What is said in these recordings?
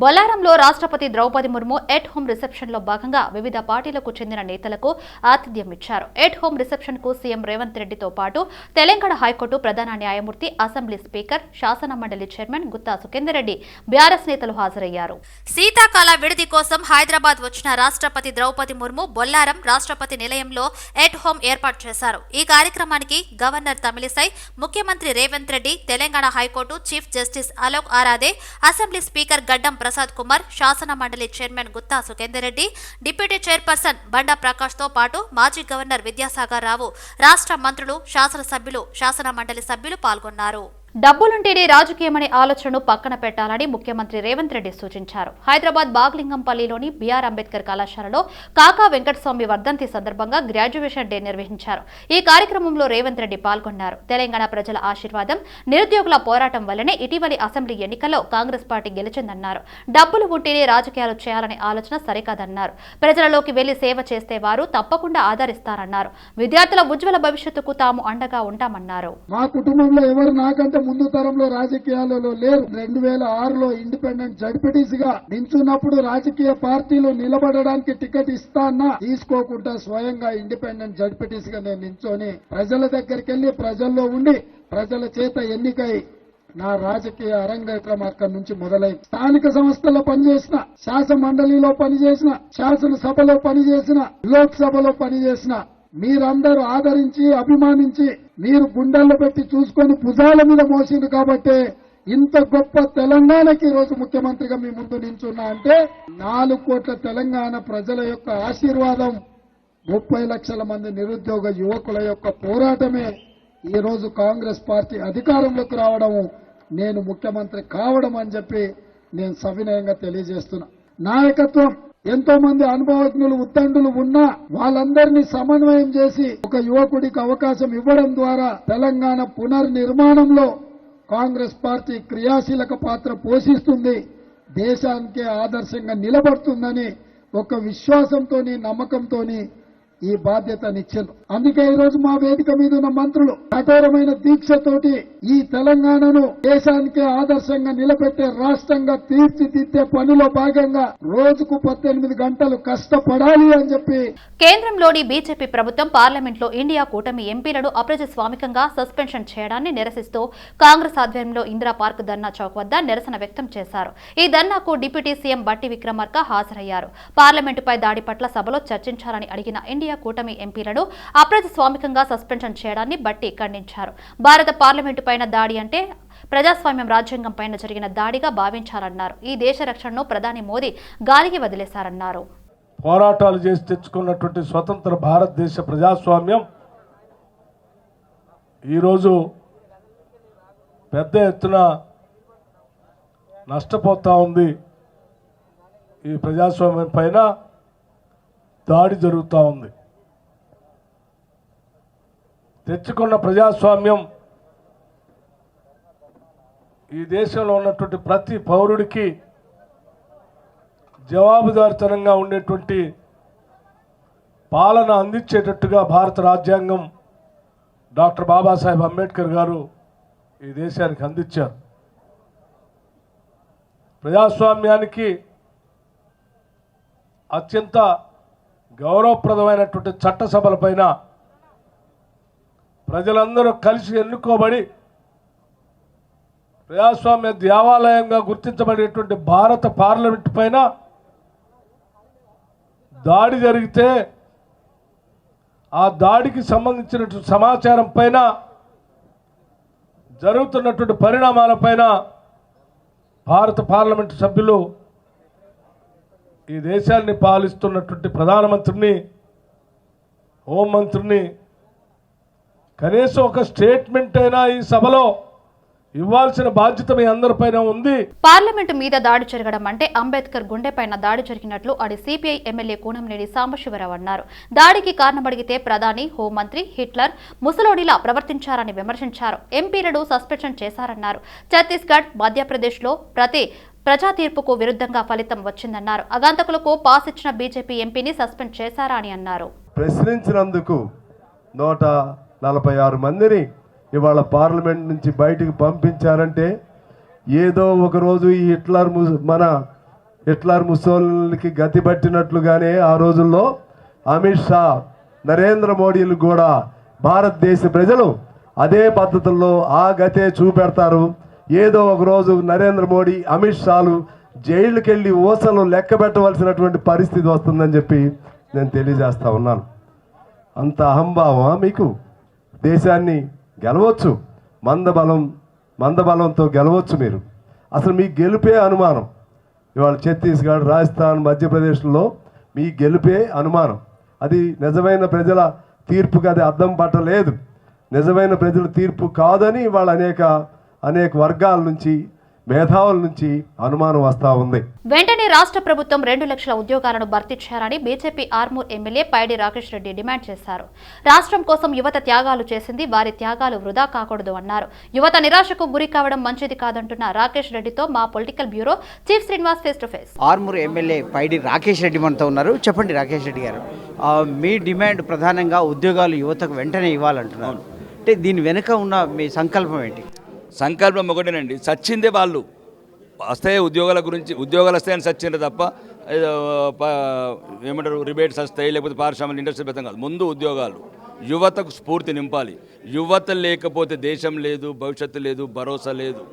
బొల్లారంలో రాష్ట్రపతి Droupadi Murmu at home reception లో భాగంగా వివిధ పార్టీలకు చెందిన నేతలకు ఆతిథ్యం ఇచ్చారు. ఎట్ హోమ్ రిసెప్షన్ కు సీఎం రేవంత్ రెడ్డితో పాటు తెలంగాణ హైకోర్టు ప్రధాన న్యాయమూర్తి, అసెంబ్లీ స్పీకర్, శాసన మండలి చైర్మన్ గుత్తా సుఖేందర్ రెడ్డి, బీఆర్ఎస్ నేతలు హాజరయ్యారు. శీతాకాల విడిది కోసం హైదరాబాద్ వచ్చిన రాష్ట్రపతి ద్రౌపది ముర్ము బొల్లారం రాష్ట్రపతి నిలయంలో ఎట్ హోమ్ ఏర్పాటు చేశారు. ఈ కార్యక్రమానికి గవర్నర్ తమిళిసై, ముఖ్యమంత్రి Revanth Reddy, Telangana high court chief justice Alok Aradhe, assembly speaker Gaddam Prasad Kumar, శాసన మండలి chairman Gutha Sukender Reddy, deputy chairperson Banda Prakash తో పాటు మాజీ గవర్నర్ విద్యాసాగర్ రావు, రాష్ట్ర మంత్రులు, శాసనసభ్యులు, శాసన మండలి సభ్యులు పాల్గొన్నారు. డబ్బులుంటేనే రాజకీయమనే ఆలోచనను పక్కన పెట్టాలని ముఖ్యమంత్రి రేవంత్ రెడ్డి సూచించారు. హైదరాబాద్ బాగ్లింగంపల్లిలోని బీఆర్ అంబేద్కర్ కళాశాలలో కాకా వెంకటస్వామి వర్ధంతి సందర్భంగా గ్రాడ్యుయేషన్ డే నిర్వహించారు. ఈ కార్యక్రమంలో రేవంత్ రెడ్డి పాల్గొన్నారు. తెలంగాణ ప్రజల ఆశీర్వాదం, నిరుద్యోగుల పోరాటం వల్లనే ఇటీవలి అసెంబ్లీ ఎన్నికల్లో కాంగ్రెస్ పార్టీ గెలిచిందన్నారు. డబ్బులు ఉంటేనే రాజకీయాలు చేయాలనే ఆలోచన సరికాదన్నారు. ప్రజలలోకి వెళ్లి సేవ చేస్తే వారు తప్పకుండా ఆదరిస్తారన్నారు. విద్యార్థుల ఉజ్వల భవిష్యత్తుకు తాము అండగా ఉంటామన్నారు. మా కుటుంబంలో ఎవరు నాకంటే ముందు తరంలో రాజకీయాలలో లేరు. 2006లో ఇండిపెండెంట్ జడ్పీటీసీగా నించున్నప్పుడు రాజకీయ పార్టీలు నిలబడడానికి టికెట్ ఇస్తానా తీసుకోకుండా స్వయంగా ఇండిపెండెంట్ జడ్పీటీసీగా నేను నించొని ప్రజల దగ్గరికి వెళ్లి ప్రజల్లో ఉండి ప్రజల చేత ఎన్నికై నా రాజకీయ అరంగేట్రం అక్కడి నుంచి మొదలై స్థానిక సంస్థల్లో పనిచేసిన, శాసన మండలిలో పనిచేసిన, శాసనసభలో పనిచేసిన, లోక్సభలో పనిచేసిన మీరందరూ ఆదరించి అభిమానించి మీరు గుండెల్లో పెట్టి చూసుకొని భుజాల మీద మోసింది కాబట్టి ఇంత గొప్ప తెలంగాణకి ఈరోజు ముఖ్యమంత్రిగా మీ ముందు నించున్నా అంటే 4 కోట్ల తెలంగాణ ప్రజల యొక్క ఆశీర్వాదం, 30 లక్షల మంది నిరుద్యోగ యువకుల యొక్క పోరాటమే ఈ రోజు కాంగ్రెస్ పార్టీ అధికారంలోకి రావడము, నేను ముఖ్యమంత్రి కావడం అని చెప్పి నేను సవినయంగా తెలియజేస్తున్నా. నాయకత్వం ఎంతో మంది అనుభవజ్ఞులు, ఉత్తండులు ఉన్నా వాళ్ళందరినీ సమన్వయం చేసి ఒక యువకుడికి అవకాశం ఇవ్వడం ద్వారా తెలంగాణ పునర్నిర్మాణంలో కాంగ్రెస్ పార్టీ క్రియాశీలక పాత్ర పోషిస్తుంది, దేశానికే ఆదర్శంగా నిలబడుతుందని ఒక విశ్వాసంతోని, నమ్మకంతోని ఈ బాధ్యతనిచ్చారు. అందుకే ఈరోజు మా వేదిక మీద ఉన్న మంత్రులు కఠోరమైన దీక్షతోటి ఈ తెలంగాణను దేశానికే ఆదర్శంగా నిలబెట్టే రాష్ట్రంగా తీర్చిదిద్దే పనిలో భాగంగా రోజుకు 18 గంటలు కష్టపడాలి అని చెప్పి కేంద్రంలోని బీజేపీ ప్రభుత్వం పార్లమెంట్లో ఇండియా కూటమి ఎంపీలను అప్రజాస్వామికంగా సస్పెన్షన్ చేయడాన్ని నిరసిస్తూ కాంగ్రెస్ ఆధ్వర్యంలో ఇందిరా పార్క్ ధర్నా చౌక్ వద్ద నిరసన వ్యక్తం చేశారు. ఈ ధర్నాకు డిప్యూటీ సీఎం బట్టి విక్రమార్క హాజరయ్యారు. పార్లమెంటుపై దాడి పట్ల సభలో చర్చించాలని అడిగిన ఇండియా కూటమి ఎంపీలను అప్రజాస్వామికంగా సస్పెన్షన్ చేయడాన్ని బట్టి ఖండించారు. భారత పార్లమెంటు పైన దాడి అంటే ప్రజాస్వామ్యం, రాజ్యాంగం పైన జరిగిన దాడిగా భావించాలన్నారు. ఈ దేశ రక్షణను ప్రధాని మోదీ గాలికి వదిలేశారన్నారు. పోరాటాలు చేసి తెచ్చుకున్నటువంటి స్వతంత్ర భారతదేశ ప్రజాస్వామ్యం ఈరోజు పెద్ద ఎత్తున నష్టపోతా ఉంది. ఈ ప్రజాస్వామ్యం పైన దాడి జరుగుతూ ఉంది. తెచ్చుకున్న ప్రజాస్వామ్యం ఈ దేశంలో ఉన్నటువంటి ప్రతి పౌరుడికి జవాబుదారితనంగా ఉండేటువంటి పాలన అందించేటట్టుగా భారత రాజ్యాంగం డాక్టర్ బాబాసాహెబ్ అంబేద్కర్ గారు ఈ దేశానికి అందించారు. ప్రజాస్వామ్యానికి అత్యంత గౌరవప్రదమైనటువంటి చట్టసభలపైన ప్రజలందరూ కలిసి ఎన్నుకోబడి ప్రజాస్వామ్య దేవాలయంగా గుర్తించబడేటువంటి భారత పార్లమెంటు పైన దాడి జరిగితే ఆ దాడికి సంబంధించినటువంటి సమాచారం పైన జరుగుతున్నటువంటి పరిణామాలపైన భారత పార్లమెంటు సభ్యులు ఈ దేశాన్ని పాలిస్తున్నటువంటి ప్రధానమంత్రిని, హోంమంత్రిని కనీసం ఒక స్టేట్మెంట్ అయినా ఈ సభలో ఇవ్వాల్సిన బాధ్యత మీ అందరిపైన ఉంది. పార్లమెంటు మీద దాడి జరగడం అంటే అంబేద్కర్ గుండెపైన దాడి జరిగినట్లు అని సిపిఐ ఎమ్మెల్యే కూనంనేని సాంబశివరావు అన్నారు. దాడికి కారణమడిగితే ప్రధాని, హోంమంత్రి హిట్లర్, ముసలోడిలా ప్రవర్తించారని విమర్శించారు. ఎంపీలను సస్పెన్షన్ చేశారన్నారు. ఛత్తీస్గఢ్, మధ్యప్రదేశ్లో ప్రజా తీర్పుకు విరుద్ధంగా ఫలితం వచ్చిందన్నారు. అగాంతకులకు పాస్ ఇచ్చిన బీజేపీ ఎంపీని సస్పెండ్ చేశారా అని అన్నారు. ప్రశ్నించినందుకు 146 మందిని ఇవాళ పార్లమెంట్ నుంచి బయటికి పంపించారంటే ఏదో ఒకరోజు ఈ హిట్లర్ మన హిట్లర్ ముసోలినికి గతి పట్టినట్లుగానే ఆ రోజుల్లో అమిత్ షా నరేంద్ర మోడీలు కూడా భారతదేశ ప్రజలు అదే పద్ధతుల్లో ఆ గతే చూపెడతారు. ఏదో ఒక రోజు నరేంద్ర మోడీ అమిత్ షాలు జైలుకి వెళ్ళి ఊసలు లెక్క పెట్టవలసినటువంటి పరిస్థితి వస్తుందని చెప్పి నేను తెలియజేస్తా ఉన్నాను. అంత అహంభావమా మీకు? దేశాన్ని గెలవచ్చు, మందబలంతో గెలవచ్చు మీరు. అసలు మీ గెలుపే అనుమానం. ఇవాళ ఛత్తీస్గఢ్, రాజస్థాన్, మధ్యప్రదేశ్లో మీ గెలుపే అనుమానం. అది నిజమైన ప్రజల తీర్పుకి అది అర్థం పట్టలేదు. నిజమైన ప్రజల తీర్పు కాదని ఇవాళ అనేక వర్గాల నుంచి, మేధావుల నుంచి అనుమానం వస్తూ ఉంది. వెంటనే రాష్ట్ర ప్రభుత్వం 2 లక్షల ఉద్యోగాలను భర్తీ చేయాలని BJP Armoor MLA Paidi Rakesh Reddy demand చేశారు. రాష్ట్రం కోసం యువత త్యాగాలు చేసింది, వారి త్యాగాలు వృధా కాకూడదు అన్నారు. యువత నిరాశకు గురి కావడం మంచిది కాదంటున్న రాకేష్ రెడ్డితో మా political bureau chief Srinivas face to face. Armoor MLA Paidi Rakesh Reddy మనతో ఉన్నారు. చెప్పండి రాకేష్ రెడ్డి గారు, మీ డిమాండ్ ప్రధానంగా ఉద్యోగాలు యువతకు వెంటనే ఇవ్వాలంటున్నారు. అంటే దీని వెనుక ఉన్న మీ సంకల్పం ఏంటి? సంకల్పం ఒకటేనండి, సచ్చిందే వాళ్ళు. వస్తాయి ఉద్యోగాల గురించి, ఉద్యోగాలు వస్తాయని సచ్చిండ్రు తప్ప ఏమంటారు రిబేట్స్ వస్తాయి లేకపోతే పారిశ్రామిక ఇండస్ట్రీ పెద్దం కాదు. ముందు ఉద్యోగాలు, యువతకు స్ఫూర్తి నింపాలి. యువత లేకపోతే దేశం లేదు, భవిష్యత్తు లేదు, భరోసా లేదు.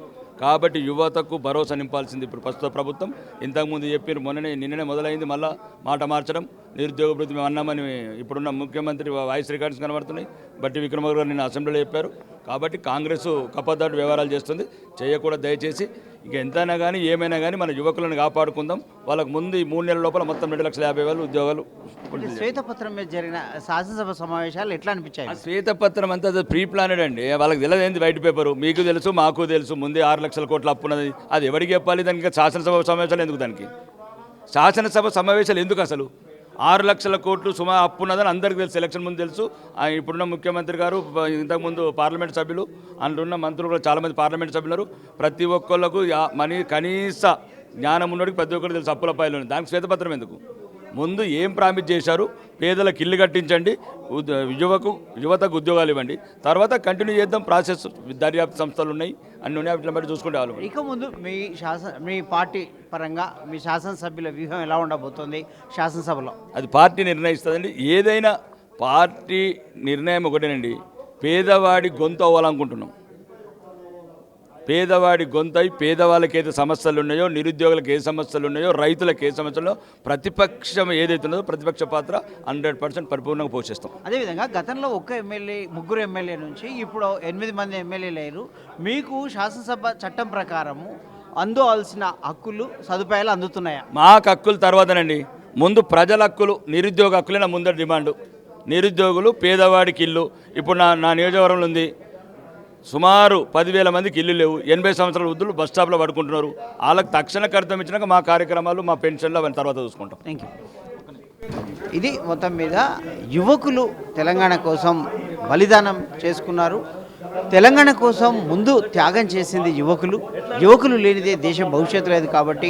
కాబట్టి యువతకు భరోసా నింపాల్సింది ఇప్పుడు ప్రస్తుత ప్రభుత్వం. ఇంతకుముందు చెప్పారు, నిన్ననే మొదలైంది మళ్ళీ మాట మార్చడం. నిరుద్యోగ వృత్తి మేము అన్నామని ఇప్పుడున్న ముఖ్యమంత్రి వాయిస్ రికార్డ్స్ కనబడుతున్నాయి. బట్టి విక్రమార్క గారు నిన్న అసెంబ్లీలో చెప్పారు. కాబట్టి కాంగ్రెస్ కప్పదాటు వ్యవహారాలు చేస్తుంది, చేయకూడదు. దయచేసి ఇక ఎంతైనా కానీ ఏమైనా కానీ మన యువకులను కాపాడుకుందాం. వాళ్ళకు ముందు ఈ 3 నెలల లోపల మొత్తం 2,50,000 ఉద్యోగాలు. శ్వేతపత్రం మీద జరిగిన శాసనసభ సమావేశాలు ఎట్లా అనిపించాయి? శ్వేతపత్రం అంతా ప్రీ ప్లానెడ్ అండి. వాళ్ళకి తెలియదు వైట్ పేపరు. మీకు తెలుసు, మాకు తెలుసు. ముందే 6 లక్షల కోట్ల అప్పు ఉన్నది. అది ఎవరికి చెప్పాలి? దానికి శాసనసభ సమావేశాలు ఎందుకు? దానికి శాసనసభ సమావేశాలు ఎందుకు? అసలు 6 లక్షల కోట్లు సుమారు అప్పు ఉన్నదని అందరికీ తెలుసు. ఎలక్షన్ ముందు తెలుసు. ఇప్పుడున్న ముఖ్యమంత్రి గారు, ఇంతకుముందు పార్లమెంట్ సభ్యులు, అందులో మంత్రులు కూడా చాలామంది పార్లమెంట్ సభ్యులు, ప్రతి ఒక్కళ్ళకు కనీస జ్ఞానం ఉన్నోడికి ప్రతి ఒక్కరికి తెలుసు అప్పుల పాయలు. దానికి శ్వేతపత్రం ఎందుకు? ముందు ఏం ప్రామిస్ చేశారు? పేదలకు ఇల్లు కట్టించండి, యువతకు ఉద్యోగాలు ఇవ్వండి. తర్వాత కంటిన్యూ చేద్దాం ప్రాసెస్. దర్యాప్తు సంస్థలు ఉన్నాయి, అన్ని ఉన్నాయి, వాటిని బట్టి చూసుకుంటే వాళ్ళు. ఇక ముందు మీ పార్టీ పరంగా మీ శాసనసభ్యుల వ్యూహం ఎలా ఉండబోతుంది శాసనసభలో? అది పార్టీ నిర్ణయిస్తుందండి. ఏదైనా పార్టీ నిర్ణయం ఒకటేనండి. పేదవాడి గొంతు అవ్వాలనుకుంటున్నాం. పేదవాడి గొంతై పేదవాళ్ళకి ఏదైతే సమస్యలు ఉన్నాయో, నిరుద్యోగులకు ఏ సమస్యలు ఉన్నాయో, రైతులకు ఏ సమస్యలు, ప్రతిపక్షం ఏదైతే ఉన్నదో ప్రతిపక్ష పాత్ర 100% పరిపూర్ణంగా పోషిస్తాం. అదేవిధంగా గతంలో ముగ్గురు ఎమ్మెల్యే నుంచి ఇప్పుడు 8 మంది ఎమ్మెల్యేలు అయ్యారు. మీకు శాసనసభ చట్టం ప్రకారము అందువలసిన హక్కులు, సదుపాయాలు అందుతున్నాయా? మాకు హక్కులు తర్వాతనండి. ముందు ప్రజల హక్కులు, నిరుద్యోగ హక్కులే నా ముందర డిమాండు. నిరుద్యోగులు, పేదవాడికి ఇల్లు. ఇప్పుడు నా నియోజకవర్గంలో ఉంది సుమారు 10,000 మందికి ఇల్లు లేవు. 80 సంవత్సరాల వృద్ధులు బస్ స్టాప్లో పడుకుంటున్నారు. వాళ్ళకి తక్షణ కర్తం ఇచ్చినాక మా కార్యక్రమాలు, మా పెన్షన్లు అవన్నీ తర్వాత చూసుకుంటాం. Thank you. ఇది మొత్తం మీద యువకులు తెలంగాణ కోసం బలిదానం చేసుకున్నారు. తెలంగాణ కోసం ముందు త్యాగం చేసింది యువకులు లేనిదే దేశం భవిష్యత్తు లేదు. కాబట్టి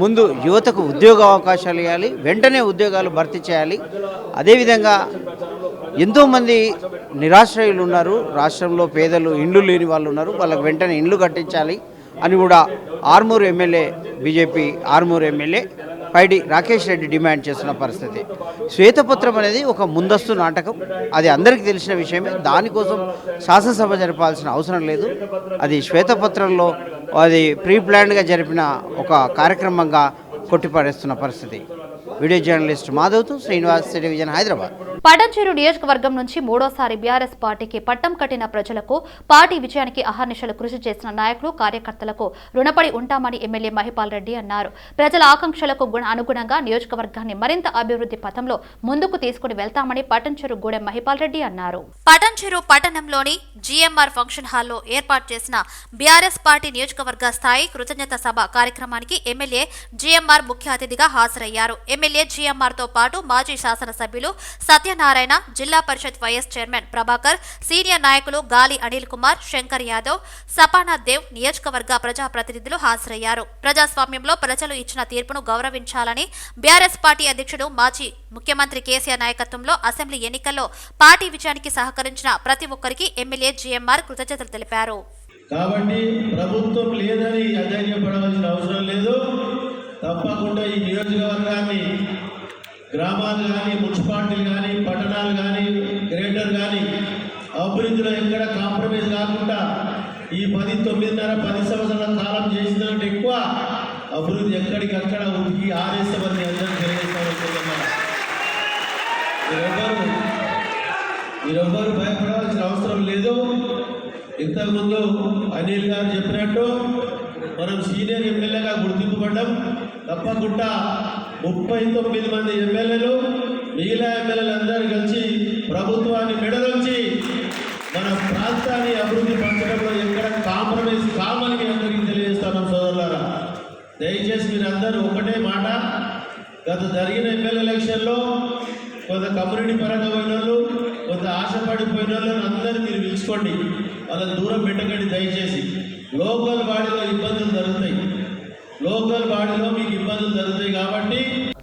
ముందు యువతకు ఉద్యోగ అవకాశాలు ఇవ్వాలి, వెంటనే ఉద్యోగాలు భర్తీ చేయాలి. అదేవిధంగా ఎంతోమంది నిరాశ్రయులు ఉన్నారు రాష్ట్రంలో, పేదలు, ఇండ్లు లేని వాళ్ళు ఉన్నారు. వాళ్ళకు వెంటనే ఇండ్లు కట్టించాలి అని కూడా Armoor MLA, BJP Armoor MLA Paidi Rakesh Reddy demand చేస్తున్న పరిస్థితి. శ్వేతపత్రం అనేది ఒక ముందస్తు నాటకం, అది అందరికీ తెలిసిన విషయమే. దానికోసం శాసనసభ జరపాల్సిన అవసరం లేదు. అది శ్వేతపత్రంలో అది ప్రీ ప్లాన్డ్గా జరిపిన ఒక కార్యక్రమంగా కొట్టిపడేస్తున్న పరిస్థితి. వీడియో జర్నలిస్ట్ మాధవ్తో శ్రీనివాస్, టెలివిజన్, హైదరాబాద్. పటాన్చెరు నియోజకవర్గం నుంచి 3వసారి బీఆర్ఎస్ పార్టీకి పట్టం కట్టిన ప్రజలకు, పార్టీ విజయానికి అహర్నిశలు కృషి చేసిన నాయకులు, కార్యకర్తలకు రుణపడి ఉంటామని ఎమ్మెల్యే మహిపాల్ రెడ్డి అన్నారు. ప్రజల ఆకాంక్షలకు అనుగుణంగా నియోజకవర్గాన్ని మరింత అభివృద్ధి పథంలో ముందుకు తీసుకుని వెళ్తామని పటాన్చెరు గూడెం మహిపాల్ రెడ్డి అన్నారు. పటాన్చెరు పట్టణంలోని జీఎంఆర్ ఫంక్షన్ హాల్లో ఏర్పాటు చేసిన బీఆర్ఎస్ పార్టీ నియోజకవర్గ స్థాయి కృతజ్ఞత సభ కార్యక్రమానికి ఎమ్మెల్యే జీఎంఆర్ ముఖ్య అతిథిగా హాజరయ్యారు. ఎమ్మెల్యే జీఎంఆర్ తో పాటు మాజీ శాసనసభ్యులు సత్యనారాయణ, జిల్లా పరిషత్ వైస్ చైర్మన్ ప్రభాకర్, సీనియర్ నాయకులు గాలి అనిల్ కుమార్, శంకర్ యాదవ్, సపానాథ్ దేవ్, నియోజకవర్గ ప్రజాప్రతినిధులు హాజరయ్యారు. ప్రజాస్వామ్యంలో ప్రజలు ఇచ్చిన తీర్పును గౌరవించాలని బీఆర్ఎస్ పార్టీ అధ్యక్షుడు, మాజీ ముఖ్యమంత్రి కేసీఆర్ నాయకత్వంలో అసెంబ్లీ ఎన్నికల్లో పార్టీ విజయానికి సహకరించిన ప్రతి ఒక్కరికి ఎమ్మెల్యే జీఎంఆర్ కృతజ్ఞతలు తెలిపారు. కాబట్టి ప్రభుత్వం లేదని అధైర్యపడవలసిన అవసరం లేదు. తప్పకుండా ఈ నియోజకవర్గాన్ని గ్రామాలు కానీ మున్సిపాలిటీలు కానీ పట్టణాలు కానీ గ్రేటర్ కానీ అభివృద్ధిలో ఎక్కడ కాంప్రమైజ్ కాకుండా ఈ 10 సంవత్సరాల కాలం చేసినట్టు ఎక్కువ అభివృద్ధి ఎక్కడికక్కడ ఉనికి ఆరేస్తామని అందరూ తెలియజేస్తామనుకుంటున్నారు. మీరెవ్వరు భయపడాల్సిన అవసరం లేదు. ఇంతకుముందు అనిల్ గారు చెప్పినట్టు మనం సీనియర్ ఎమ్మెల్యేగా గుర్తింపు పడ్డాం. తప్పకుండా 39 మంది ఎమ్మెల్యేలు మిగిలిన ఎమ్మెల్యేలు అందరూ కలిసి ప్రభుత్వాన్ని మెడలోంచి మన ప్రాంతాన్ని అభివృద్ధి పరచడంలో ఎక్కడ కాంప్రమైజ్ కామని అందరికీ తెలియజేస్తాను సోదరులారా. దయచేసి మీరందరూ ఒకటే మాట, గత జరిగిన ఎమ్మెల్యే ఎలక్షన్లో కొంత కమ్యూనిటీ పరంగా పోయిన వాళ్ళు, కొంత ఆశపడిపోయిన వాళ్ళని అందరూ మీరు పిలుచుకోండి, వాళ్ళని దూరం పెట్టకండి దయచేసి. లోకల్ బాడీలో ఇబ్బందులు జరుగుతాయి, మీకు ఇబ్బందులు జరుగుతాయి కాబట్టి.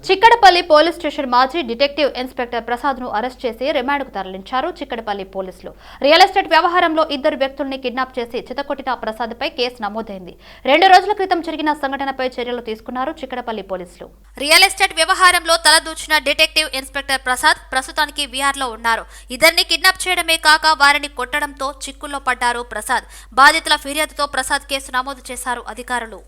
చిక్కడపల్లి పోలీస్ స్టేషన్ మాజీ డిటెక్టివ్ ఇన్స్పెక్టర్ ప్రసాద్ ను అరెస్ట్ చేసి రిమాండ్కు తరలించారు చిక్కడపల్లి పోలీసులు. రియల్ ఎస్టేట్ వ్యవహారంలో 2 వ్యక్తుల్ని కిడ్నాప్ చేసి చితకొట్టిన ప్రసాద్ పై కేసు నమోదైంది. 2 రోజుల క్రితం జరిగిన సంఘటనపై చర్యలు తీసుకున్నారు చిక్కడపల్లి పోలీసులు. రియల్ ఎస్టేట్ వ్యవహారంలో తలదూచిన డిటెక్టివ్ ఇన్స్పెక్టర్ ప్రసాద్ ప్రస్తుతానికి విఆర్లో ఉన్నారు. ఇద్దరిని కిడ్నాప్ చేయడమే కాక వారిని కొట్టడంతో చిక్కుల్లో పడ్డారు ప్రసాద్. బాధితుల ఫిర్యాదుతో ప్రసాద్ కేసు నమోదు చేశారు అధికారులు.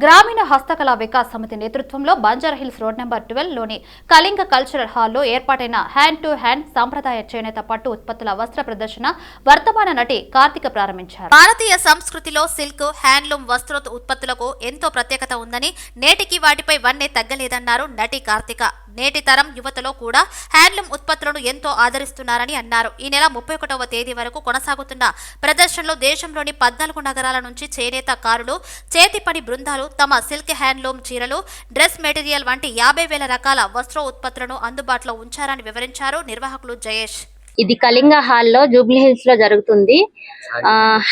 గ్రామీణ హస్తకళా వికాస్ సమితి నేతృత్వంలో బంజారాహిల్స్ రోడ్ నెంబర్ 12 లోని కళింగ కల్చరల్ హాల్లో ఏర్పాటైన హ్యాండ్ టు హ్యాండ్ సాంప్రదాయ చేనేత పట్టు ఉత్పత్తుల వస్త్ర ప్రదర్శన వర్తమాన నటి కార్తిక ప్రారంభించారు. భారతీయ సంస్కృతిలో సిల్క్, హ్యాండ్లూమ్ వస్త్ర ఉత్పత్తులకు ఎంతో ప్రత్యేకత ఉందని, నేటికి వాటిపై వన్నే తగ్గలేదన్నారు నటి కార్తిక. నేటి తరం యువతలో కూడా హ్యాండ్లూమ్ ఉత్పత్తులను ఎంతో ఆదరిస్తున్నారని అన్నారు. ఈ నెల 31వ తేదీ వరకు కొనసాగుతున్న ప్రదర్శనలో దేశంలోని 14 నగరాల నుంచి చేనేత కారులు, చేతి పని బృందాలు తమ సిల్క్ హ్యాండ్లూమ్ చీరలు, డ్రెస్ మెటీరియల్ వంటి 50,000 రకాల వస్త్ర ఉత్పత్తులను అందుబాటులో ఉంచారని వివరించారు నిర్వాహకులు జయేష్. ఇది కళింగ హాల్లో జూబ్లీ హిల్స్ లో జరుగుతుంది.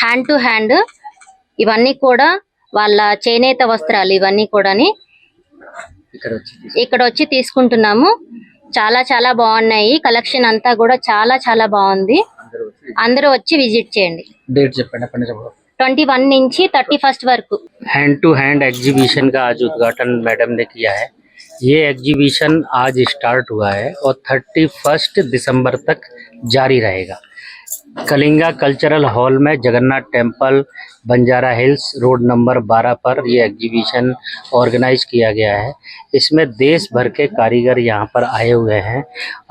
హ్యాండ్ టు హ్యాండ్ ఇవన్నీ కూడా వాళ్ళ చేనేత వస్త్రాలు, ఇవన్నీ కూడాని ఇక్కడ వచ్చి తీసుకుంటున్నాము. చాలా చాలా బాగున్నాయి. కలెక్షన్ అంతా కూడా చాలా చాలా బాగుంది. అందరూ వచ్చి విజిట్ చేయండి. डेट చెప్పండి. 21 నుంచి 31 వరకు हैंड टू हैंड एग्जीबिशन का आज उद्घाटन मैडम ने किया है। ये एग्जीबिशन आज स्टार्ट हुआ है और 31 दिसंबर तक जारी रहेगा। कलिंगा कल्चरल हॉल में Jagannath temple Banjara hills road number 12 पर ये एग्जीबिशन ऑर्गेनाइज किया गया है। इसमें देश भर के कारीगर यहाँ पर आए हुए हैं।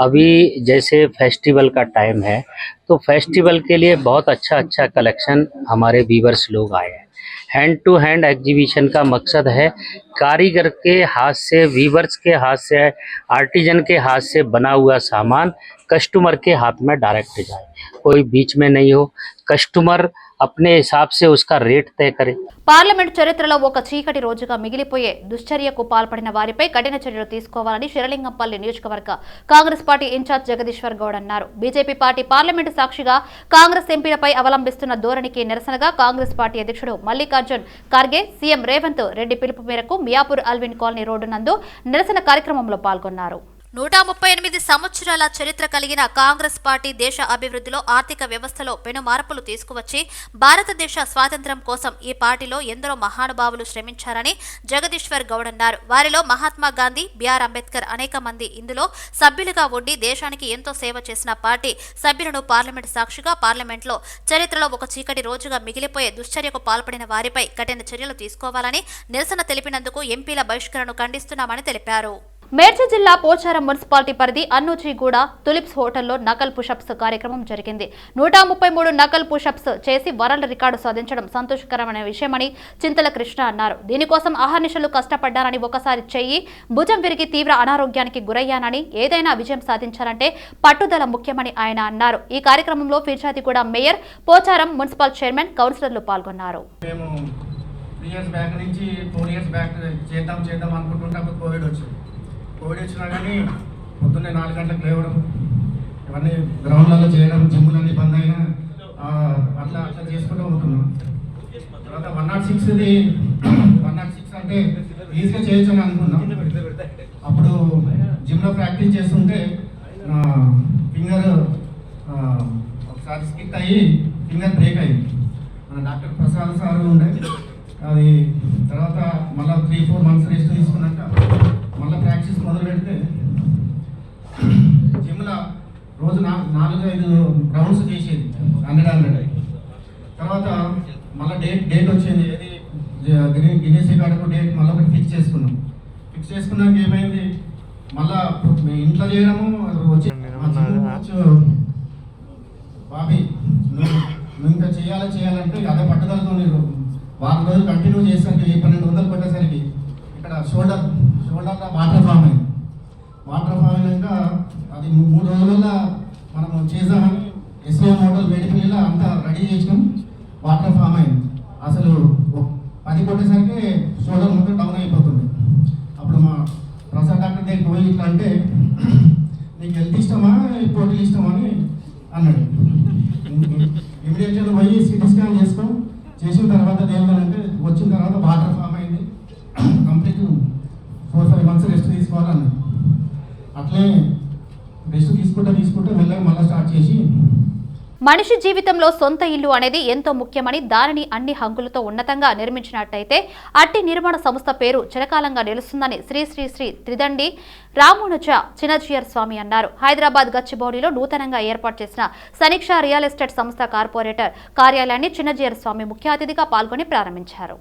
अभी जैसे फेस्टिवल का टाइम है तो फेस्टिवल के लिए बहुत अच्छा कलेक्शन हमारे व्यूवर्स लोग आए हैं। हैंड टू हैंड एग्जीबिशन का मकसद है कारीगर के हाथ से, वीवर्स के हाथ से, आर्टिजन के हाथ से बना हुआ सामान कस्टमर के हाथ में डायरेक्ट जाए, कोई बीच में नहीं हो, कस्टमर अपने हिसाब से उसका रेट तय करे। పార్లమెంట్ చరిత్రలో ఒక చీకటి రోజుగా మిగిలిపోయే దుశ్చర్యకు పాల్పడిన వారిపై కఠిన చర్యలు తీసుకోవాలని శిరలింగంపల్లి నియోజకవర్గ కాంగ్రెస్ పార్టీ ఇన్ఛార్జ్ జగదీశ్వర్ గౌడ్ అన్నారు. బీజేపీ పార్టీ పార్లమెంటు సాక్షిగా కాంగ్రెస్ ఎంపీలపై అవలంబిస్తున్న ధోరణికి నిరసనగా కాంగ్రెస్ పార్టీ అధ్యక్షుడు మల్లికార్జున్ ఖార్గే సీఎం రేవంత్ రెడ్డి పిలుపు మేరకు మియాపూర్ అల్విన్ కాలనీ రోడ్డు నందు నిరసన కార్యక్రమంలో పాల్గొన్నారు. 138 సంవత్సరాల చరిత్ర కలిగిన కాంగ్రెస్ పార్టీ దేశ అభివృద్ధిలో, ఆర్థిక వ్యవస్థలో పెను మార్పులు తీసుకువచ్చి భారతదేశ స్వాతంత్ర్యం కోసం ఈ పార్టీలో ఎందరో మహానుభావులు శ్రమించారని జగదీశ్వర్ గౌడ్ అన్నారు. వారిలో మహాత్మా గాంధీ, బిఆర్ అంబేద్కర్ అనేక మంది ఇందులో సభ్యులుగా ఉండి దేశానికి ఎంతో సేవ చేసిన పార్టీ సభ్యులను పార్లమెంట్ సాక్షిగా పార్లమెంట్లో చరిత్రలో ఒక చీకటి రోజుగా మిగిలిపోయే దుశ్చర్యకు పాల్పడిన వారిపై కఠిన చర్యలు తీసుకోవాలని నిరసన తెలిపినందుకు ఎంపీల బహిష్కరణను ఖండిస్తున్నామని తెలిపారు. మేడ్చల్ జిల్లా పోచారం మున్సిపాలిటీ పరిధి అన్నూచిగూడ తులిప్స్ హోటల్లో నకల్ పుషప్స్ కార్యక్రమం జరిగింది. 133 నకల్ పుషప్స్ చేసి వరల్డ్ రికార్డు సాధించడం సంతోషకరమైన విషయమని చింతల కృష్ణ అన్నారు. దీనికోసం అహర్నిశలు కష్టపడ్డానని, ఒకసారి చెయ్యి భుజం విరిగి తీవ్ర అనారోగ్యానికి గురయ్యానని, ఏదైనా విజయం సాధించాలంటే పట్టుదల ముఖ్యమని ఆయన అన్నారు. ఈ కార్యక్రమంలో Peerzadiguda mayor, Pocharam municipal chairman, కౌన్సిలర్లు పాల్గొన్నారు. కోవిడ్ వచ్చినా కానీ పొద్దున్నే 4 గంటలకు లేవడం, ఇవన్నీ గ్రౌండ్లలో చేయడం, జిమ్లన్నీ బంద్ అయినా అట్లా చేసుకుంటూ ఉంటున్నాం. తర్వాత 106 అంటే ఈజీగా చేయొచ్చు అని అనుకున్నాం. అప్పుడు జిమ్లో ప్రాక్టీస్ చేస్తుంటే ఫింగర్ ఒకసారి స్కిట్ అయ్యి ఫింగర్ బ్రేక్ అయ్యింది. మన డాక్టర్ ప్రసాద్ సార్ ఉండే, అది తర్వాత మళ్ళీ 3-4 మంత్స్ రెస్ట్ తీసుకున్నాక మళ్ళీ ప్రాక్టీస్ మొదలు పెడితే జిమ్లో రోజు 4-5 రౌండ్స్ చేసేది 100 తర్వాత మళ్ళీ డేట్ వచ్చింది. ఏది గిన్నెస్ రికార్డుకు డేట్ మళ్ళీ ఒకటి ఫిక్స్ చేసుకున్నాక ఏమైంది, మళ్ళా ఇంట్లో చేయడము వచ్చి బాబీ నువ్వు ఇంకా చేయాలంటే అదే పట్టుదలతో నేను వారం రోజులు కంటిన్యూ చేసరికి 1200 కొట్టేసరికి ఇక్కడ షోల్డర్లో వాటర్ ఫామ్ అయింది. అది 3 రోజుల్లో మనం చేద్దామని ఎస్ఏ మోడల్ మెడికల్ అంతా రెడీ చేసినాం. వాటర్ ఫామ్ అయింది. అసలు 10 కొట్టేసరికి షోల్డర్ మొత్తం డౌన్ అయిపోతుంది. అప్పుడు మా ప్రసాద్ డాక్టర్ దగ్గరికి పోయి ఇట్లా అంటే నీకు హెల్త్ ఇష్టమా పోటీలు ఇష్టమా అని అన్నాడు. ఇమీడియట్గా పోయి సిటీ స్కాన్ చేసిన తర్వాత ఏమంటే వచ్చిన తర్వాత వాటర్ ఫామ్ అయింది. కంప్లీట్ 4-5 మంత్స్ రెస్ట్ తీసుకోవాలన్నాడు. అట్లే రెస్ట్ తీసుకుంటే మెల్లగా మళ్ళీ స్టార్ట్ చేసి మనిషి జీవితంలో సొంత ఇల్లు అనేది ఎంతో ముఖ్యమని, దానిని అన్ని హంగులతో ఉన్నతంగా నిర్మించినట్టయితే అట్టి నిర్మాణ సంస్థ పేరు చిరకాలంగా నిలుస్తుందని శ్రీ శ్రీ శ్రీ త్రిదండి రామానుజ చిన్నజీయర్ స్వామి అన్నారు. హైదరాబాద్ గచ్చిబౌలిలో నూతనంగా ఏర్పాటు చేసిన సమీక్ష రియల్ ఎస్టేట్ సంస్థ కార్పొరేటర్ కార్యాలయాన్ని చిన్నజీయర్ స్వామి ముఖ్య అతిథిగా పాల్గొని ప్రారంభించారు.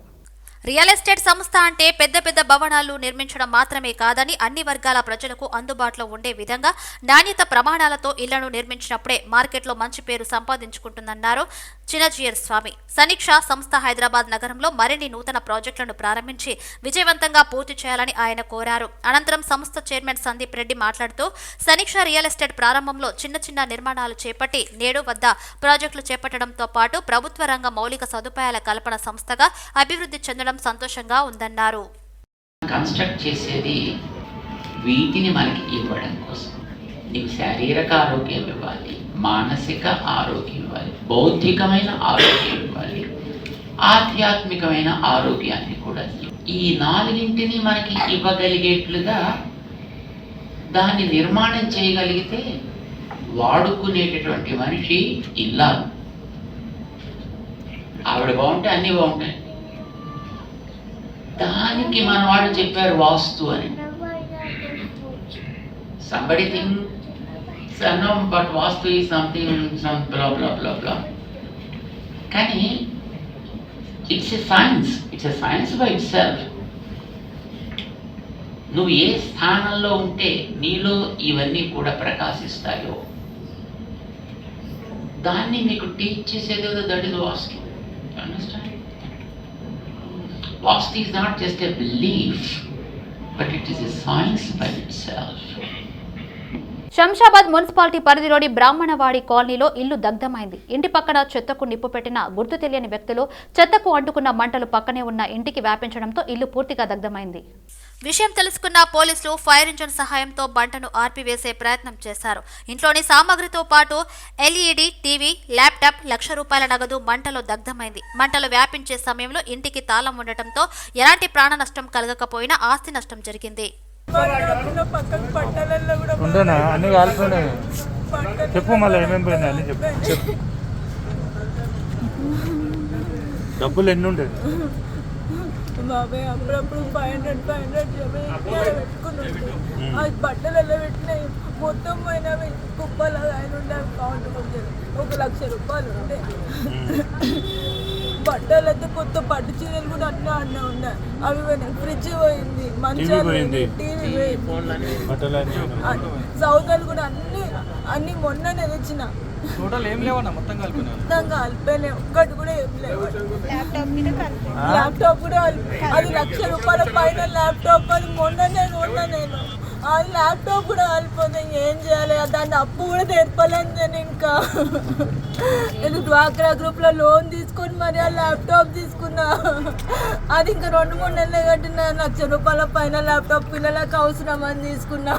రియల్ ఎస్టేట్ సంస్థ అంటే పెద్ద పెద్ద భవనాలు నిర్మించడం మాత్రమే కాదని, అన్ని వర్గాల ప్రజలకు అందుబాటులో ఉండే విధంగా నాణ్యత ప్రమాణాలతో ఇళ్లను నిర్మించినప్పుడే మార్కెట్లో మంచి పేరు సంపాదించుకుంటుందన్నారు చిన్నజీయర్ స్వామి. సమీక్ష సంస్థ హైదరాబాద్ నగరంలో మరిన్ని నూతన ప్రాజెక్టులను ప్రారంభించి విజయవంతంగా పూర్తి చేయాలని ఆయన కోరారు. అనంతరం సంస్థ చైర్మన్ సందీప్ రెడ్డి మాట్లాడుతూ, సమీక్ష రియల్ ఎస్టేట్ ప్రారంభంలో చిన్న నిర్మాణాలు చేపట్టి నేడు వద్ద ప్రాజెక్టులు చేపట్టడంతో పాటు ప్రభుత్వ రంగ మౌలిక సదుపాయాల కల్పన సంస్థగా అభివృద్ధి చెందడం సంతోషంగా ఉందన్నారు. కన్స్ట్రక్ట్ చేసేది వీటిని మనకి ఇవ్వడం కోసం. నీకు శారీరక ఆరోగ్యం ఇవ్వాలి, మానసిక ఆరోగ్యం ఇవ్వాలి, బౌద్ధికమైన ఆరోగ్యం ఇవ్వాలి, ఆధ్యాత్మికమైన ఆరోగ్యాన్ని కూడా. ఈ 4 మనకి ఇవ్వగలిగేట్లుగా దాన్ని నిర్మాణం చేయగలిగితే వాడుకునేటటువంటి మనిషి ఇల్లాలు. ఆవిడ బాగుంటే అన్నీ బాగుంటాయి. దానికి మన వాళ్ళు చెప్పారు వాస్తు అని. somebody thinks no, but vastu is something, some blah blah blah blah. కానీ it's a science by itself. నువ్వు ఏ స్థానంలో ఉంటే నీలో ఇవన్నీ కూడా ప్రకాశిస్తాయో దాన్ని మీకు టీచ్ చేసేది that is vastu. Understand? Vastu is not just a belief, but it is a science by itself. Shamshabad municipality పరిధిలోని బ్రాహ్మణవాడి కాలనీలో ఇల్లు దగ్ధమైంది. ఇంటి పక్కన చెత్తకు నిప్పు పెట్టిన గుర్తు తెలియని వ్యక్తులు చెత్తకు అంటుకున్న మంటలు పక్కనే ఉన్న ఇంటికి వ్యాపించడంతో ఇల్లు పూర్తిగా దగ్ధమైంది. విషయం తెలుసుకున్న పోలీసులు ఫైర్ ఇంజిన్ సహాయంతో మంటను ఆర్పివేసే ప్రయత్నం చేశారు. ఇంట్లోని సామాగ్రితో పాటు ఎల్ఈడి టీవీ, ల్యాప్టాప్, ₹1,00,000 నగదు మంటలో దగ్ధమైంది. మంటలు వ్యాపించే సమయంలో ఇంటికి తాళం ఉండటంతో ఎలాంటి ప్రాణ నష్టం కలగకపోయినా ఆస్తి నష్టం జరిగింది. అన్ని కాలిపోయినాయి. చెప్పు మళ్ళీ ఏమేమి పోయినాయి అని చెప్పు. డబ్బులు ఎన్ని ఉండేది? బాబాయ్ అప్పుడప్పుడు 500 పెట్టుకుని అది బట్టలలో పెట్టినాయి. మొత్తం పోయినవి కుప్పలాగా ఆయన ఉండే అకౌంట్ ₹1,00,000 ఉండే. బట్టలు అయితే కొత్త పట్టు చీరలు కూడా అన్నీ ఉన్నాయి. అవి పోయినాయి. ఫ్రిడ్జ్ పోయింది, మంచాలు పోయింది, టీవీ పోయింది, సౌదాలు కూడా అన్ని మొన్ననే తెచ్చిన. మొత్తం కలిపోయినాయి. ఒక్కటి కూడా ఏం లేవు. ల్యాప్టాప్ కూడా అది ₹1,00,000 పైన ల్యాప్టాప్. అది మొన్ననే కొన్నా నేను. అది ల్యాప్టాప్ కూడా కలిపోతే ఏం చేయాలి? దాన్ని అప్పు కూడా తీర్పలేను నేను. ఇంకా నేను డ్వాక్రా గ్రూప్లో లోన్ తీసుకొని మరి ఆ ల్యాప్టాప్ తీసుకున్నా. అది ఇంకా 2-3 నెలలు కట్టిన. ₹1,00,000 పైన ల్యాప్టాప్ పిల్లలకు అవసరం అని తీసుకున్నా.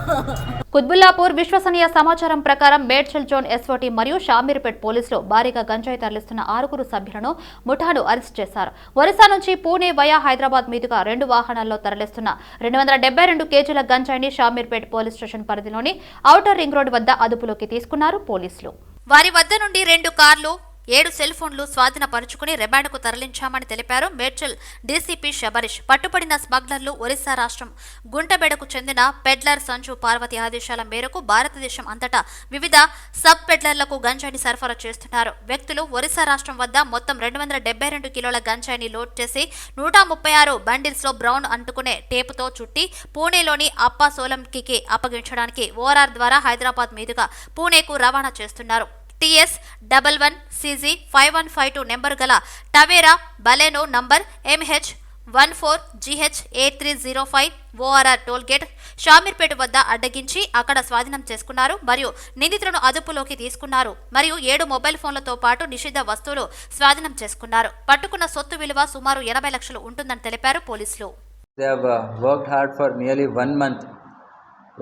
కుత్బుల్లాపూర్ విశ్వసనీయ సమాచారం ప్రకారం మేడ్చల్ జోన్ ఎస్ఓటీ మరియు షామీర్పేట్ పోలీసులు భారీగా గంజాయి తరలిస్తున్న 6 సభ్యులను ముఠాను అరెస్ట్ చేశారు. ఒరిస్సా నుంచి పూణే వయా హైదరాబాద్ మీదుగా 2 వాహనాల్లో తరలిస్తున్న 272 కేజీల గంజాయిని షామీర్పేట్ పోలీస్ స్టేషన్ పరిధిలోని ఔటర్ రింగ్ రోడ్ వద్ద అదుపులోకి తీసుకున్నారు పోలీసులు. వారి వద్ద నుండి 2 కార్లు, 7 సెల్ ఫోన్లు స్వాధీనపరుచుకుని రిమాండ్కు తరలించామని తెలిపారు మేడ్చల్ డీసీపీ శబరీష్. పట్టుబడిన స్మగ్లర్లు ఒరిస్సా రాష్ట్రం గుంటబెడకు చెందిన పెడ్లర్ సంజు పార్వతి ఆదేశాల మేరకు భారతదేశం అంతటా వివిధ సబ్ పెడ్లర్లకు గంజాయిని సరఫరా చేస్తున్నారు. వ్యక్తులు ఒరిస్సా రాష్ట్రం వద్ద మొత్తం 272 కిలోల గంజాయిని లోడ్ చేసి 136 బండిల్స్ లో బ్రౌన్ అంటుకునే టేపుతో చుట్టి పూణేలోని అప్పా సోలంకి అప్పగించడానికి ఓఆర్ఆర్ ద్వారా హైదరాబాద్ మీదుగా పూణేకు రవాణా చేస్తున్నారు. TS11 CZ 5152 నెంబర్ గల Tavera Baleno number MH14GH 8305 ORR tollgate Shamirpet వద్ద అడ్డగించి అక్కడ స్వాధీనం చేసుకున్నారు మరియు నిందితులను అదుపులోకి తీసుకున్నారు మరియు 7 మొబైల్ ఫోన్లతో పాటు నిషిద్ధ వస్తువులు స్వాధీనం చేసుకున్నారు. పట్టుకున్న సొత్తు విలువ సుమారు 80 లక్షలు ఉంటుందని తెలిపారు పోలీసులు. They have worked hard for nearly 1 month.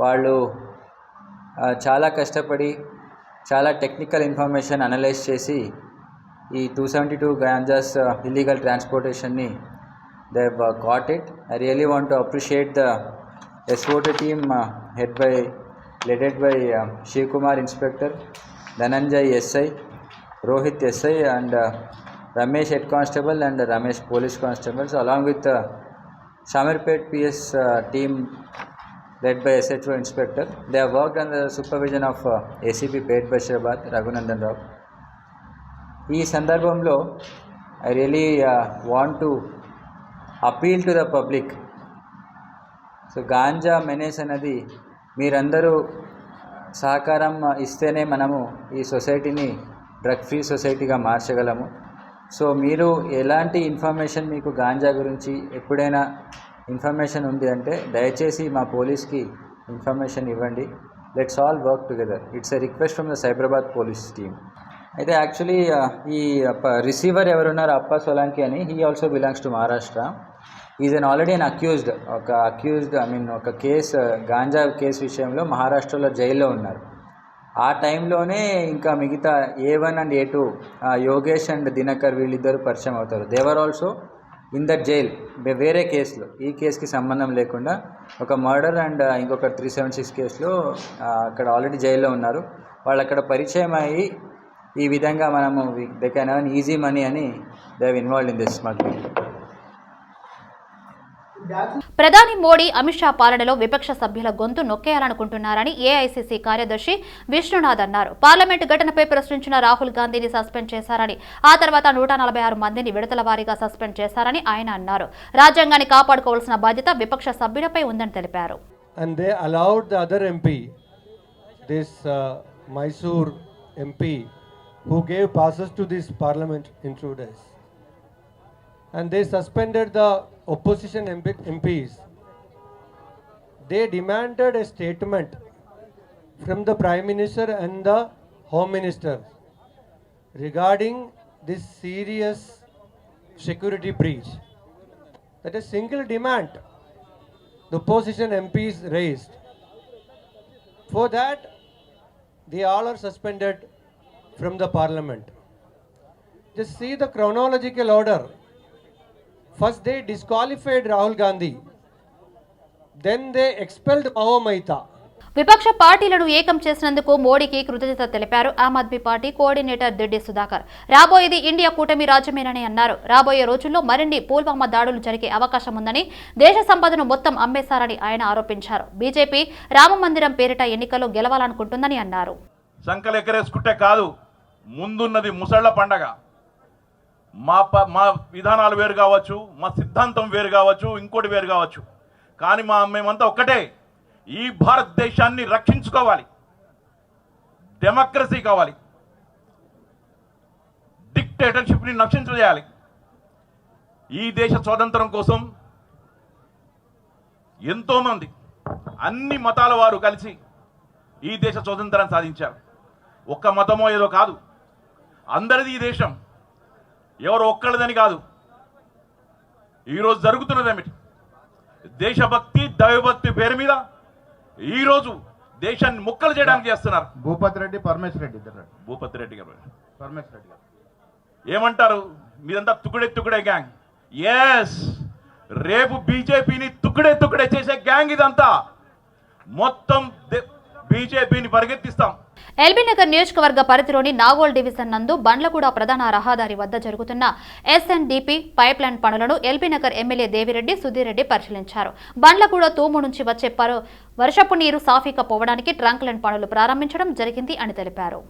వాళ్ళు చాలా కష్టపడి చాలా టెక్నికల్ ఇన్ఫర్మేషన్ అనలైజ్ చేసి ఈ 272 గాంజాస్ ఇల్లీగల్ ట్రాన్స్పోర్టేషన్ని they have got it. I really want to appreciate the SOT team leaded by Shivakumar inspector, Dhananjay SI, Rohit SI and Ramesh Head Constable and Ramesh Police Constables along with Shamirpet PS team led by SHO Inspector. They have worked under the supervision of ACP Pet Bashirabad Raghunandan Rao. ఈ సందర్భంలో I really want to appeal to the public. So ganja menace అనేది మీరందరూ సహకారం ఇస్తేనే మనము ఈ సొసైటీని drug free సొసైటీగా మార్చగలము. So మీరు ఎలాంటి ఇన్ఫర్మేషన్ మీకు గాంజా గురించి ఎప్పుడైనా ఇన్ఫర్మేషన్ ఉంది అంటే దయచేసి మా పోలీస్కి ఇన్ఫర్మేషన్ ఇవ్వండి. Let's all work together. It's a request from the Cyberabad police team. అయితే యాక్చువల్లీ ఈ రిసీవర్ ఎవరున్నారు అప్పా సోలంకి అని, he also belongs to Maharashtra. Is an already an accused. ఒక కేసు గాంజా కేసు విషయంలో మహారాష్ట్రలో జైల్లో ఉన్నారు. ఆ టైంలోనే ఇంకా మిగతా A1 and A2 Yogesh and Dinakar వీళ్ళిద్దరు పరిచయం అవుతారు. దేవర్ ఆల్సో ఇన్ దట్ జైల్ వేరే కేసులో, ఈ కేసుకి సంబంధం లేకుండా ఒక మర్డర్ అండ్ ఇంకొక 376 కేసులో అక్కడ ఆల్రెడీ జైల్లో ఉన్నారు. వాళ్ళు అక్కడ పరిచయం అయ్యి ఈ విధంగా మనము they can earn easy money అని they have involved in this smuggling. ప్రధాని మోడీ అమిత్ షా పాలనలో విపక్ష సభ్యుల గొంతు నొక్కేయాలనుకుంటున్నారని ఏఐసీసీ కార్యదర్శి విష్ణునాథ్ అన్నారు. పార్లమెంటు ఘటనపై ప్రశ్నించిన రాహుల్ గాంధీని సస్పెండ్ చేశారని, ఆ తర్వాత 146 మందిని విడతల వారీగా సస్పెండ్ చేశారని ఆయన అన్నారు. రాజ్యాంగాన్ని కాపాడుకోవాల్సిన బాధ్యత విపక్ష సభ్యులపై ఉందని తెలిపారు. And they allowed the other MP, this Mysore MP, who gave passes to this parliament in 2 days. And they suspended the opposition MPs. They demanded a statement from the Prime Minister and the Home Minister regarding this serious security breach. That is single demand the opposition MPs raised. For that, they all are suspended from the parliament. Just see the chronological order. First they disqualified Rahul Gandhi, then they expelled Mao Maita. విపక్ష పార్టీలను ఏకం చేసినందుకు మోడీకి కృతజ్ఞత తెలిపారు Aam Aadmi party coordinator Diddi Sudhakar. రాబోయేది India కూటమి రాజ్యమేనని అన్నారు. రాబోయే రోజుల్లో మరిన్ని పుల్వామా దాడులు జరిగే అవకాశం ఉందని, దేశ సంపదను మొత్తం అమ్మేశారని ఆయన ఆరోపించారు. బీజేపీ రామ మందిరం పేరిట ఎన్నికల్లో గెలవాలనుకుంటుందని అన్నారు. సంకలు ఎక్కరేసుకుంటే కాదు, ముందున్నది ముసళ్ల పండగ. మా విధానాలు వేరు కావచ్చు, మా సిద్ధాంతం వేరు కావచ్చు, ఇంకోటి వేరు కావచ్చు, కానీ మేమంతా ఒక్కటే. ఈ భారతదేశాన్ని రక్షించుకోవాలి, డెమోక్రసీ కావాలి, డిక్టేటర్షిప్ని నశించేయాలి. ఈ దేశ స్వాతంత్రం కోసం ఎంతోమంది అన్ని మతాల వారు కలిసి ఈ దేశ స్వాతంత్రాన్ని సాధించారు. ఒక్క మతమో ఏదో కాదు, అందరిది ఈ దేశం, ఎవరు ఒక్కళ్ళదని కాదు. ఈరోజు జరుగుతున్నది ఏమిటి? దేశభక్తి దైవభక్తి పేరు మీద ఈరోజు దేశాన్ని ముక్కలు చేయడానికి చేస్తున్నారు. భూపతి రెడ్డి పరమేశ్వర రెడ్డి భూపతి రెడ్డి గారు పరమేశ్వర రెడ్డి గారు ఏమంటారు? మీదంతా తుకుడే గ్యాంగ్. ఎస్, రేపు బీజేపీని తుకుడే చేసే గ్యాంగ్ ఇదంతా. మొత్తం బీజేపీని పరిగెత్తిస్తాం. ఎల్బీనగర్ నియోజకవర్గ పరిధిలోని నాగోల్ డివిజన్ నందు బండ్లగూడ ప్రధాన రహదారి వద్ద జరుగుతున్న ఎస్ఎన్డిపి పైప్లైన్ పనులను ఎల్బీనగర్ ఎమ్మెల్యే దేవిరెడ్డి సుధీరెడ్డి పరిశీలించారు. బండ్లగూడ తూము నుంచి వచ్చే వర్షపు నీరు సాఫీగా పోవడానికి ట్రంక్ లైన్ పనులు ప్రారంభించడం జరిగింది అని తెలిపారు.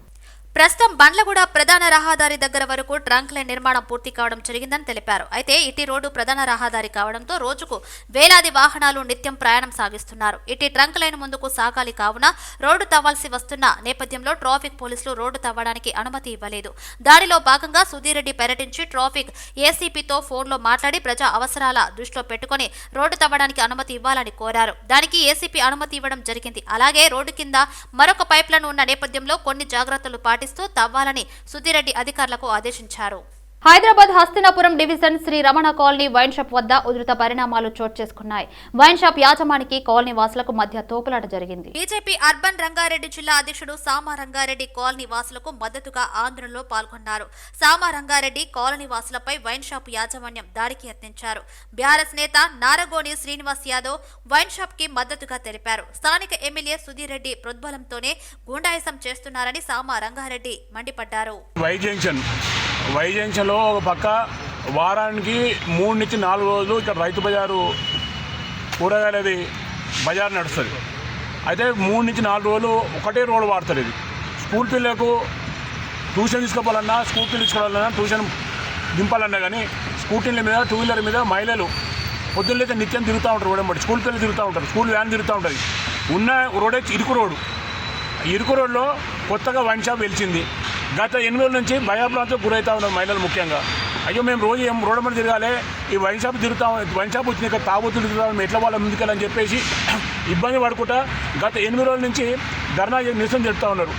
ప్రస్తుతం బండ్లగూడ ప్రధాన రహదారి దగ్గర వరకు ట్రంక్ లైన్ నిర్మాణం పూర్తి కావడం జరిగిందని తెలిపారు. అయితే ఇటీ రోడ్డు ప్రధాన రహదారి కావడంతో రోజుకు వేలాది వాహనాలు నిత్యం ప్రయాణం సాగిస్తున్నారు. ఇటీ ట్రంక్ లైన్ ముందుకు సాగాలి కావున రోడ్డు తవ్వాల్సి వస్తున్న నేపథ్యంలో ట్రాఫిక్ పోలీసులు రోడ్డు తవ్వడానికి అనుమతి ఇవ్వలేదు. దానిలో భాగంగా సుధీరెడ్డి పర్యటించి ట్రాఫిక్ ఏసీపీతో ఫోన్లో మాట్లాడి ప్రజా అవసరాల దృష్టిలో పెట్టుకుని రోడ్డు తవ్వడానికి అనుమతి ఇవ్వాలని కోరారు. దానికి ఏసీపీ అనుమతి ఇవ్వడం జరిగింది. అలాగే రోడ్డు కింద మరొక పైప్లైన్ ఉన్న నేపథ్యంలో కొన్ని జాగ్రత్తలు పాటిస్తూ తవ్వాలని సుధీరెడ్డి అధికారులకు ఆదేశించారు. Hyderabad Hastinapuram division Sri Ramana colony wine shop వద్ద ఉధృత పరిణామాలు చోటు చేసుకున్నాయి. వైన్ షాప్ యాజమానికి కాలనీ వాసులకు మధ్య తోపులాట జరిగింది. బీజేపీ అర్బన్ రంగారెడ్డి జిల్లా అధ్యక్షుడు సామా రంగారెడ్డి కాలనీ వాసులకు మద్దతుగా ఆందోళనలో పాల్గొన్నారు. సామా రంగారెడ్డి కాలనీ వాసులపై వైన్ షాప్ యాజమాన్యం దాడికి యత్నించారు. బీఆర్ఎస్ నేత నారగోని శ్రీనివాస్ యాదవ్ వైన్ షాప్ కి మద్దతుగా తెలిపారు. స్థానిక ఎమ్మెల్యే సుధీర్ రెడ్డి ప్రోద్బలంతోనే గూండాయిసం చేస్తున్నారని సామా రంగారెడ్డి మండిపడ్డారు. వై జంక్షన్లో ఒక పక్క వారానికి 3 నుంచి 4 రోజులు ఇక్కడ రైతు బజారు కూరగాయలది బజార్ నడుస్తుంది. అయితే 3 నుంచి 4 రోజులు ఒకటే రోడ్డు వాడతారు. ఇది స్కూల్ పిల్లలకు ట్యూషన్ తీసుకోవాలన్నా, స్కూల్ పిల్లలు తీసుకోవాలన్నా, ట్యూషన్ దింపాలన్నా కానీ స్కూటీల మీద, 2 వీలర్ మీద మహిళలు పొద్దున్నైతే నిత్యం తిరుగుతూ ఉంటారు. రోడ్ బట్టి స్కూల్ పిల్లలు తిరుగుతూ ఉంటారు, స్కూల్ వ్యాన్ తిరుగుతూ ఉంటుంది. ఉన్న రోడే ఇరుకు రోడ్డు. ఇరుకు రోడ్లో కొత్తగా వైన్ షాప్ వెలిచింది. గత 8 రోజుల నుంచి భయాభ్రాంతికి గురవుతూ ఉన్నారు మహిళలు ముఖ్యంగా. అయ్యో మేము రోజు రోడ్డు మీద తిరగాలి, ఈ వైన్ షాప్ తిరుగుతాం, వైన్ షాప్ వచ్చిన ఇక్కడ తాగుతూ తిరుగుతాం, ఎట్లా వాళ్ళ ముందుకెళ్ళని చెప్పేసి ఇబ్బంది పడుకుంటా గత 8 రోజుల నుంచి ధర్నా నిరసన జరుపుతూ ఉన్నారు.